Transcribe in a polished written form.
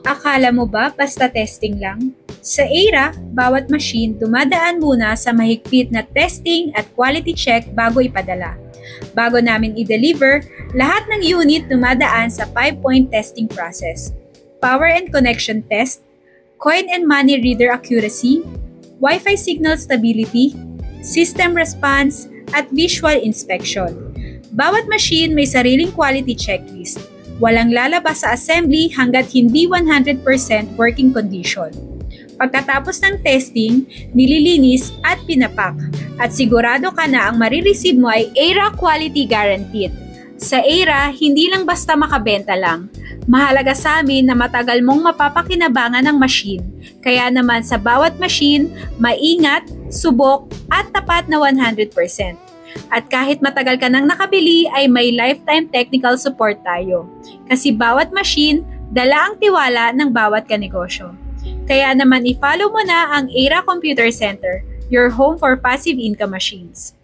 Akala mo ba basta testing lang? Sa Aira, bawat machine dumadaan muna sa mahigpit na testing at quality check bago ipadala. Bago namin i-deliver, lahat ng unit dumadaan sa 5-point testing process. Power and connection test, coin and money reader accuracy, Wi-Fi signal stability, system response, at visual inspection. Bawat machine may sariling quality checklist. Walang lalabas sa assembly hanggat hindi 100% working condition. Pagkatapos ng testing, nililinis at pinapak at sigurado ka na ang marireceive mo ay Aira Quality Guaranteed. Sa Aira, hindi lang basta makabenta lang. Mahalaga sa amin na matagal mong mapapakinabangan ng machine. Kaya naman sa bawat machine, maingat, subok at tapat na 100%. At kahit matagal ka nang nakabili ay may lifetime technical support tayo. Kasi bawat machine, dala ang tiwala ng bawat kanegosyo. Kaya naman i-follow mo na ang Aira Computer Center, your home for passive income machines.